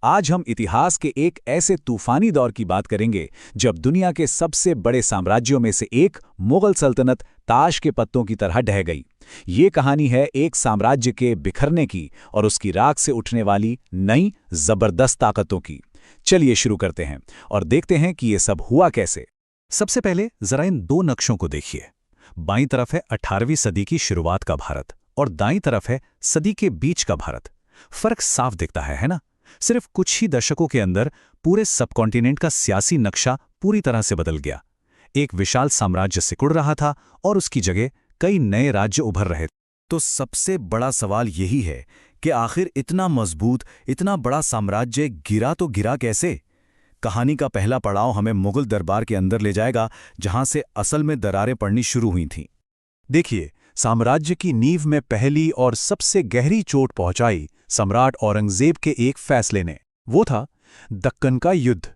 आज हम इतिहास के एक ऐसे तूफानी दौर की बात करेंगे जब दुनिया के सबसे बड़े साम्राज्यों में से एक मुगल सल्तनत ताश के पत्तों की तरह ढह गई। ये कहानी है एक साम्राज्य के बिखरने की और उसकी राख से उठने वाली नई जबरदस्त ताकतों की। चलिए शुरू करते हैं और देखते हैं कि ये सब हुआ कैसे। सबसे पहले जरा इन दो नक्शों को देखिए। बाईं तरफ है 18वीं सदी की शुरुआत का भारत और दाईं तरफ है सदी के बीच का भारत। फर्क साफ दिखता है ना? सिर्फ कुछ ही दशकों के अंदर पूरे सबकॉन्टिनेंट का सियासी नक्शा पूरी तरह से बदल गया। एक विशाल साम्राज्य सिकुड़ रहा था और उसकी जगह कई नए राज्य उभर रहे। तो सबसे बड़ा सवाल यही है कि आखिर इतना मजबूत, इतना बड़ा साम्राज्य गिरा तो गिरा कैसे? कहानी का पहला पड़ाव हमें मुगल दरबार के अंदर ले जाएगा, जहां से असल में दरारें पड़नी शुरू हुई थीं। देखिए, साम्राज्य की नींव में पहली और सबसे गहरी चोट पहुंचाई सम्राट औरंगजेब के एक फैसले ने। वो था दक्कन का युद्ध।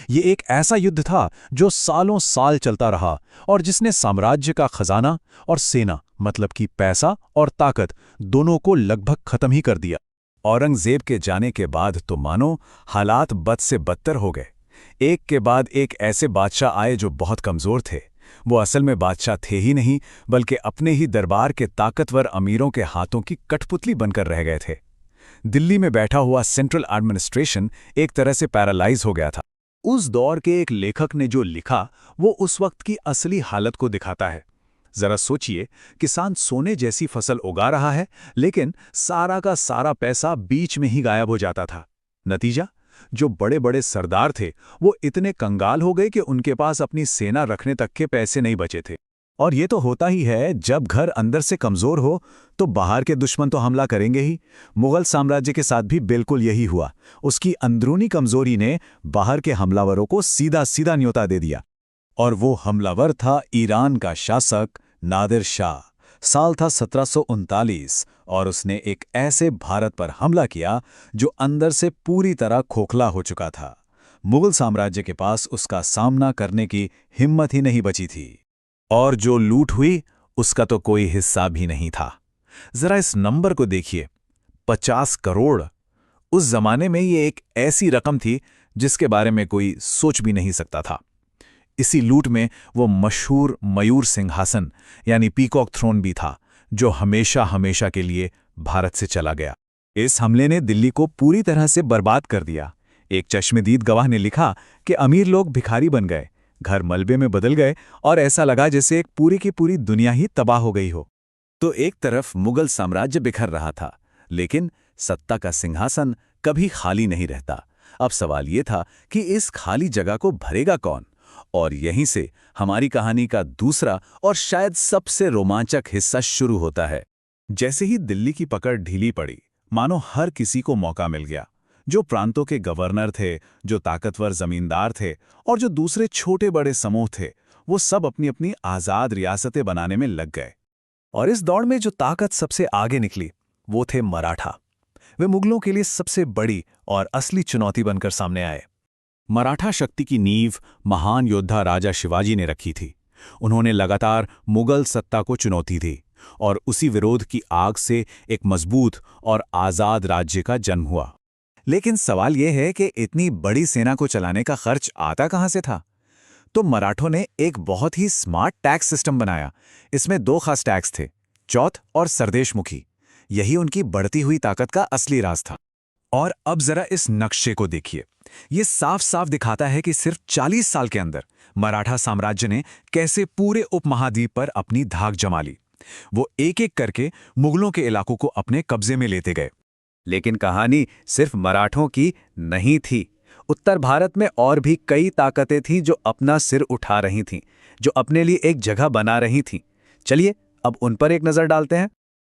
ये एक ऐसा युद्ध था जो सालों साल चलता रहा और जिसने साम्राज्य का खजाना और सेना, मतलब कि पैसा और ताकत, दोनों को लगभग खत्म ही कर दिया। औरंगजेब के जाने के बाद तो मानो हालात बद से बदतर हो गए। एक के बाद एक ऐसे बादशाह आए जो बहुत कमजोर थे। वो असल में बादशाह थे ही नहीं, बल्कि अपने ही दरबार के ताकतवर अमीरों के हाथों की कठपुतली बनकर रह गए थे। दिल्ली में बैठा हुआ सेंट्रल एडमिनिस्ट्रेशन एक तरह से पैरालाइज हो गया था। उस दौर के एक लेखक ने जो लिखा वो उस वक्त की असली हालत को दिखाता है। जरा सोचिए, किसान सोने जैसी फसल उगा रहा है, लेकिन सारा का सारा पैसा बीच में ही गायब हो जाता था। नतीजा, जो बड़े बड़े सरदार थे वो इतने कंगाल हो गए कि उनके पास अपनी सेना रखने तक के पैसे नहीं बचे थे। और ये तो होता ही है, जब घर अंदर से कमजोर हो तो बाहर के दुश्मन तो हमला करेंगे ही। मुगल साम्राज्य के साथ भी बिल्कुल यही हुआ। उसकी अंदरूनी कमजोरी ने बाहर के हमलावरों को सीधा सीधा न्योता दे दिया। और वो हमलावर था ईरान का शासक नादिर शाह। साल था 1739 और उसने एक ऐसे भारत पर हमला किया जो अंदर से पूरी तरह खोखला हो चुका था। मुगल साम्राज्य के पास उसका सामना करने की हिम्मत ही नहीं बची थी। और जो लूट हुई उसका तो कोई हिस्सा भी नहीं था। जरा इस नंबर को देखिए, 50 करोड़। उस जमाने में ये एक ऐसी रकम थी जिसके बारे में कोई सोच भी नहीं सकता था। इसी लूट में वो मशहूर मयूर सिंहासन यानी पीकॉक थ्रोन भी था, जो हमेशा हमेशा के लिए भारत से चला गया। इस हमले ने दिल्ली को पूरी तरह से बर्बाद कर दिया। एक चश्मदीद गवाह ने लिखा कि अमीर लोग भिखारी बन गए, घर मलबे में बदल गए और ऐसा लगा जैसे एक पूरी की पूरी दुनिया ही तबाह हो गई हो। तो एक तरफ मुगल साम्राज्य बिखर रहा था, लेकिन सत्ता का सिंहासन कभी खाली नहीं रहता। अब सवाल ये था कि इस खाली जगह को भरेगा कौन? और यहीं से हमारी कहानी का दूसरा और शायद सबसे रोमांचक हिस्सा शुरू होता है। जैसे ही दिल्ली की पकड़ ढीली पड़ी, मानो हर किसी को मौका मिल गया। जो प्रांतों के गवर्नर थे, जो ताकतवर जमींदार थे और जो दूसरे छोटे बड़े समूह थे, वो सब अपनी अपनी आज़ाद रियासतें बनाने में लग गए। और इस दौड़ में जो ताकत सबसे आगे निकली वो थे मराठा। वे मुगलों के लिए सबसे बड़ी और असली चुनौती बनकर सामने आए। मराठा शक्ति की नींव महान योद्धा राजा शिवाजी ने रखी थी। उन्होंने लगातार मुगल सत्ता को चुनौती दी और उसी विरोध की आग से एक मजबूत और आज़ाद राज्य का जन्म हुआ। लेकिन सवाल यह है कि इतनी बड़ी सेना को चलाने का खर्च आता कहां से था? तो मराठों ने एक बहुत ही स्मार्ट टैक्स सिस्टम बनाया। इसमें दो खास टैक्स थे, चौथ और सरदेशमुखी। यही उनकी बढ़ती हुई ताकत का असली राज था। और अब जरा इस नक्शे को देखिए। ये साफ साफ दिखाता है कि सिर्फ 40 साल के अंदर मराठा साम्राज्य ने कैसे पूरे उपमहाद्वीप पर अपनी धाक जमा ली। वो एक एक करके मुगलों के इलाकों को अपने कब्जे में लेते गए। लेकिन कहानी सिर्फ मराठों की नहीं थी। उत्तर भारत में और भी कई ताकतें थीं जो अपना सिर उठा रही थीं, जो अपने लिए एक जगह बना रही थीं। चलिए अब उन पर एक नजर डालते हैं।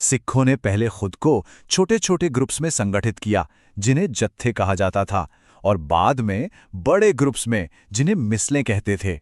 सिखों ने पहले खुद को छोटे छोटे ग्रुप्स में संगठित किया, जिन्हें जत्थे कहा जाता था, और बाद में बड़े ग्रुप्स में, जिन्हें मिसलें कहते थे।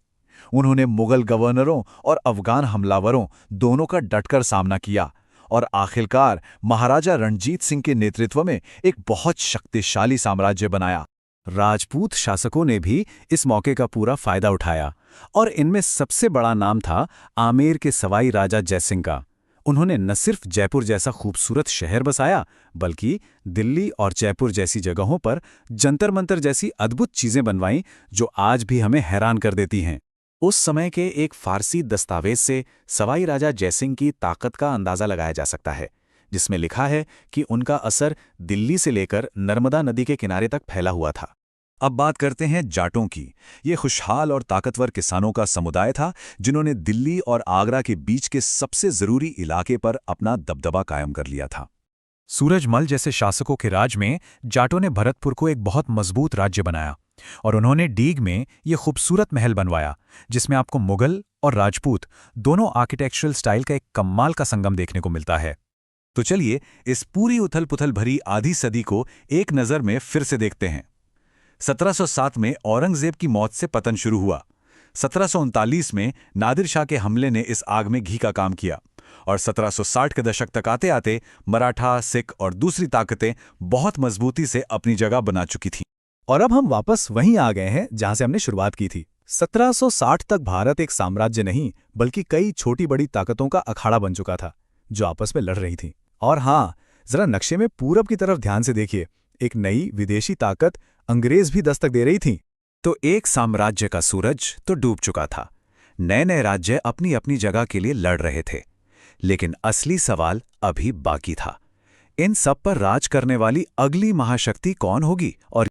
उन्होंने मुगल गवर्नरों और अफगान हमलावरों दोनों का डटकर सामना किया और आखिरकार महाराजा रणजीत सिंह के नेतृत्व में एक बहुत शक्तिशाली साम्राज्य बनाया। राजपूत शासकों ने भी इस मौके का पूरा फायदा उठाया और इनमें सबसे बड़ा नाम था आमेर के सवाई राजा जयसिंह का। उन्होंने न सिर्फ जयपुर जैसा खूबसूरत शहर बसाया, बल्कि दिल्ली और जयपुर जैसी जगहों पर जंतर मंतर जैसी अद्भुत चीजें बनवाईं जो आज भी हमें हैरान कर देती हैं। उस समय के एक फारसी दस्तावेज से सवाई राजा जयसिंह की ताकत का अंदाजा लगाया जा सकता है, जिसमें लिखा है कि उनका असर दिल्ली से लेकर नर्मदा नदी के किनारे तक फैला हुआ था। अब बात करते हैं जाटों की। ये खुशहाल और ताकतवर किसानों का समुदाय था जिन्होंने दिल्ली और आगरा के बीच के सबसे जरूरी इलाके पर अपना दबदबा कायम कर लिया था। सूरजमल जैसे शासकों के राज में जाटों ने भरतपुर को एक बहुत मजबूत राज्य बनाया और उन्होंने डीग में ये खूबसूरत महल बनवाया जिसमें आपको मुगल और राजपूत दोनों आर्किटेक्चरल स्टाइल का एक कमाल का संगम देखने को मिलता है। तो चलिए इस पूरी उथल पुथल भरी आधी सदी को एक नज़र में फिर से देखते हैं। 1707 में औरंगजेब की मौत से पतन शुरू हुआ। 1739 में नादिर शाह के हमले ने इस आग में घी का काम किया और 1760 के दशक तक आते आते मराठा, सिख और दूसरी ताकतें बहुत मजबूती से अपनी जगह बना चुकी थीं। और अब हम वापस वहीं आ गए हैं जहां से हमने शुरुआत की थी। 1760 तक भारत एक साम्राज्य नहीं बल्कि कई छोटी बड़ी ताकतों का अखाड़ा बन चुका था जो आपस में लड़ रही थीं। और हाँ, जरा नक्शे में पूरब की तरफ ध्यान से देखिए, एक नई विदेशी ताकत अंग्रेज भी दस्तक दे रही थी। तो एक साम्राज्य का सूरज तो डूब चुका था, नए नए राज्य अपनी अपनी जगह के लिए लड़ रहे थे, लेकिन असली सवाल अभी बाकी था। इन सब पर राज करने वाली अगली महाशक्ति कौन होगी और